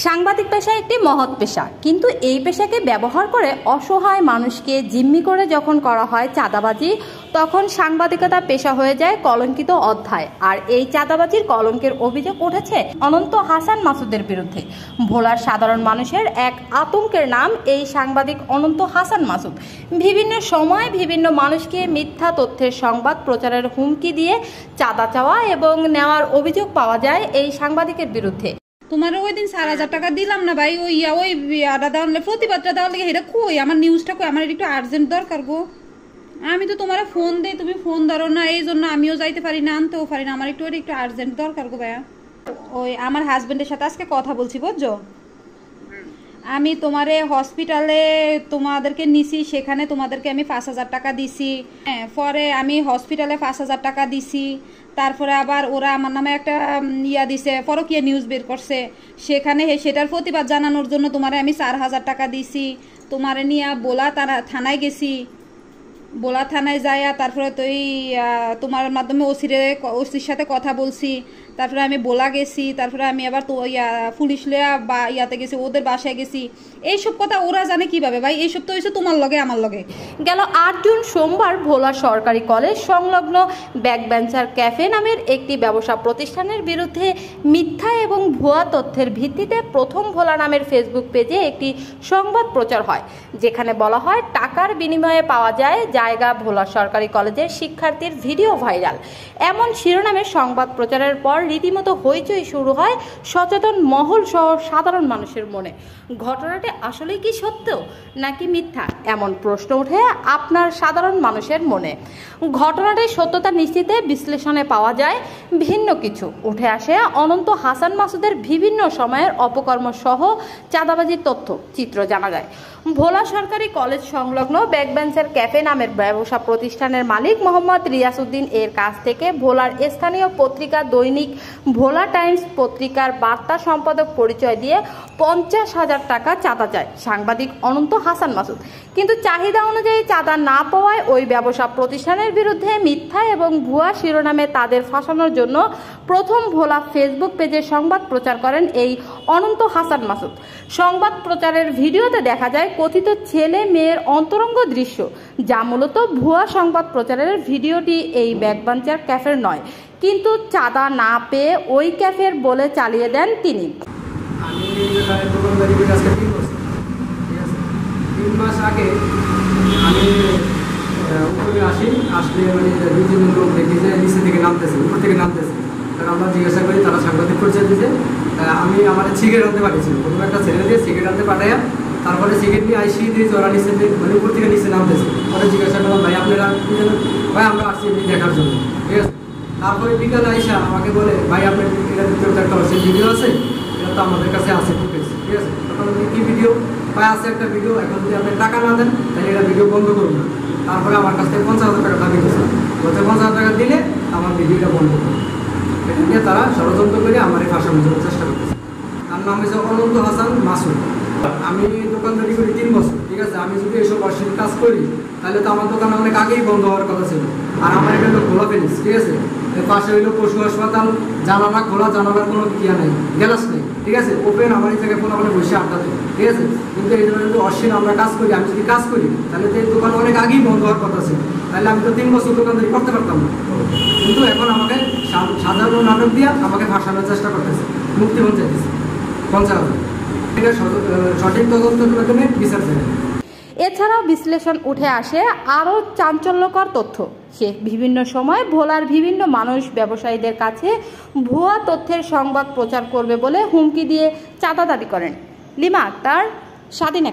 সাংবাদিক পেশা একটি মহৎ পেশা, কিন্তু এই পেশাকে ব্যবহার করে অসহায় মানুষকে জিম্মি করে যখন করা হয় চাঁদাবাজি, তখন সাংবাদিকতা পেশা হয়ে যায় কলঙ্কিত অধ্যায়। আর এই চাঁদাবাজির কলঙ্কের অভিযোগ উঠেছে অনন্ত হাসান মাসুদের বিরুদ্ধে। ভোলার সাধারণ মানুষের এক আতঙ্কের নাম এই সাংবাদিক অনন্ত হাসান মাসুদ। বিভিন্ন সময় বিভিন্ন মানুষকে মিথ্যা তথ্যের সংবাদ প্রচারের হুমকি দিয়ে চাঁদা চাওয়া এবং নেওয়ার অভিযোগ পাওয়া যায় এই সাংবাদিকের বিরুদ্ধে। তোমার ওই দিন 4,000 টাকা দিলাম না ভাই, ওই আদা দেওয়ার প্রতিবাদটা দেওয়ার লেগে এটা কই আমার নিউজটা কই, আমার একটু আর্জেন্ট দরকার গো। আমি তো তোমার ফোন দেই, তুমি ফোন ধরো না, এই জন্য আমিও যাইতে পারি না, আনতেও পারি না। আমার একটু আর্জেন্ট দরকার গো ভাইয়া। ওই আমার হাজবেন্ডের সাথে আজকে কথা বলছি বুঝছো, আমি তোমারে হসপিটালে তোমাদেরকে নিছি, সেখানে তোমাদেরকে আমি 5,000 টাকা দিছি। হ্যাঁ, পরে আমি হসপিটালে 5,000 টাকা দিছি, তারপরে আবার ওরা আমার নামে একটা দিছে, পরকীয়া নিউজ বের করছে, সেখানে সেটার প্রতিবাদ জানানোর জন্য তোমারে আমি 4,000 টাকা দিছি। তোমারে নিয়ে বোলা থানায় গেছি, বোলা থানায় যাইয়া তারপরে তো তোমার মাধ্যমে ওসির সাথে কথা বলছি, তারপরে আমি বোলা গেছি, তারপরে আমি আবার তো পুলিশ লয়া বা ইয়াতে গেছি, ওদের বাসায় গেছি। এইসব কথা ওরা জানে কিভাবে ভাই? এইসব তো হয়েছে তোমার লগে আমার লগে। গেল 8 জুন সোমবার ভোলা সরকারি কলেজ সংলগ্ন ব্যাকবেঞ্চার ক্যাফে নামের একটি ব্যবসা প্রতিষ্ঠানের বিরুদ্ধে মিথ্যা এবং ভুয়া তথ্যের ভিত্তিতে প্রথম ভোলা নামের ফেসবুক পেজে একটি সংবাদ প্রচার হয়, যেখানে বলা হয় টাকার বিনিময়ে পাওয়া যায় জায়গা। ভোলা সরকারি কলেজের শিক্ষার্থীর ভিডিও ভাইরাল, এমন শিরোনামের সংবাদ প্রচারের পর রীতিমতো হইচই শুরু হয় সচেতন মহল সহ সাধারণ মানুষের মনে। ঘটনাটি আসলে কি সত্য নাকি মিথ্যা, এমন প্রশ্ন ওঠে আপনার সাধারণ মানুষের মনে। ঘটনাটির সত্যতা নিশ্চিতে বিশ্লেষণে পাওয়া যায় ভিন্ন কিছু। উঠে আসে অনন্ত হাসান মাসুদের বিভিন্ন সময়ের অপকর্ম সহ চাঁদাবাজির তথ্য চিত্র জানা যায়। ভোলা সরকারি কলেজ সংলগ্ন ব্যাকবেঞ্চার ক্যাফে নামের ব্যবসা প্রতিষ্ঠানের মালিক মোহাম্মদ রিয়াসউদ্দিন এর কাছ থেকে ভোলার স্থানীয় পত্রিকা দৈনিক ভোলা টাইমস পত্রিকার বার্তা সম্পাদক পরিচয় দিয়ে 50,000 টাকা চাঁদা চায় সাংবাদিক অনন্ত হাসান মাসুদ, কিন্তু চাহিদা অনুযায়ী চাঁদা না পাওয়ায় ওই ব্যবসা প্রতিষ্ঠানের বিরুদ্ধে মিথ্যা এবং ভুয়া শিরোনামে তাদের ফাঁসানোর জন্য প্রথম ভোলা ফেসবুক পেজে সংবাদ প্রচার করেন এই অনন্ত হাসান মাসুদ। সংবাদ প্রচারের ভিডিওতে দেখা যায় কথিত ছেলে মেয়ের অন্তরঙ্গ দৃশ্য, যা মূলত ভুয়া সংবাদ প্রচারের। ভিডিওটি এই ব্যাকবেঞ্চার ক্যাফের নয়, কিন্তু চাঁদা না পেয়ে ওই ক্যাফের বলে চালিয়ে দেন তিনি। আমি দোকানদারি করে আজকে 3 বছর, ঠিক আছে। 3 মাস আগে আমি উপরে আসলে মানে 2-3 জন লোক দেখি যে নিচে থেকে নামতেছে, উপর থেকে নামতেছে। কারণ আমরা জিজ্ঞাসা করি, তারা সাংবাদিক পরিচয় দিয়েছে। আমি আমার সিগারেট আনতে পাঠিয়েছিল, প্রথমে একটা ছেলে দিয়ে সিগারেট আনতে পাঠাইয়া, তারপরে সিগারেট নিয়ে আইসি দিয়ে ওরা নিচে মানে উপর থেকে নিচে নামতেছে। ওরা জিজ্ঞাসা করলাম, ভাই আপনারা কি জানেন? ভাই আমরা আসছি এমনি দেখার জন্য, ঠিক আছে। তারপরে বিকালে আইসা আমাকে বলে, ভাই আপনার এটার ভিতরে একটা ভিডিও আছে, এটা তো আমাদের কাছে আছে ফুটেজ, ঠিক আছে। তখন কি ভিডিও? ভাই আছে একটা ভিডিও, এখন যদি আপনি টাকা না দেন তাহলে এটা ভিডিও বন্ধ করুন না। তারপরে আমার কাছ থেকে 50,000 টাকা দাবি করছে, বলতে 50,000 টাকা দিলে আমার ভিডিওটা বন্ধ করুন। এটা নিয়ে তারা ষড়যন্ত্র করে আমার এই ফাঁসানোর জন্য চেষ্টা করতেছে। তার নাম হচ্ছে অনন্ত হাসান মাসুদ। আমি দোকানদারি করি 3 বছর, ঠিক আছে। আমি যদি এইসব অশ্লীল কাজ করি তাহলে তো আমার দোকান অনেক আগেই বন্ধ হওয়ার কথা ছিল। আর আমার এটা হলো খোলা ফেলিস, ঠিক আছে। এর পাশে হইলো পশু হাসপাতাল, জানালা খোলা, জানালার কোনো ইয়া নেই, গ্যালাস নেই, ঠিক আছে। ওপেন আমার এই জায়গায় ফোন বসে আড্ডা দেয়, ঠিক আছে। কিন্তু এই জন্য যদি অশ্লীল আমরা কাজ করি, আমি যদি কাজ করি তাহলে তো এই দোকান অনেক আগেই বন্ধ হওয়ার কথা ছিল, তাহলে আমি তো 3 বছর দোকানদারি করতে পারতাম না। কিন্তু এখন আমাকে সাধারণ নাটক দিয়ে আমাকে ভাসানোর চেষ্টা করতেছে, মুক্তিপণ চাইতেছে 50,000। এটা সঠিক তদন্তের মাধ্যমে বিচার চাই। এছাড়াও বিশ্লেষণ উঠে আসে আরও চাঞ্চল্যকর তথ্য। সে বিভিন্ন সময় ভোলার বিভিন্ন মানুষ ব্যবসায়ীদের কাছে ভুয়া তথ্যের সংবাদ প্রচার করবে বলে হুমকি দিয়ে চাঁদা দাবি করেন। লিমা আক্তার, স্বাধীন।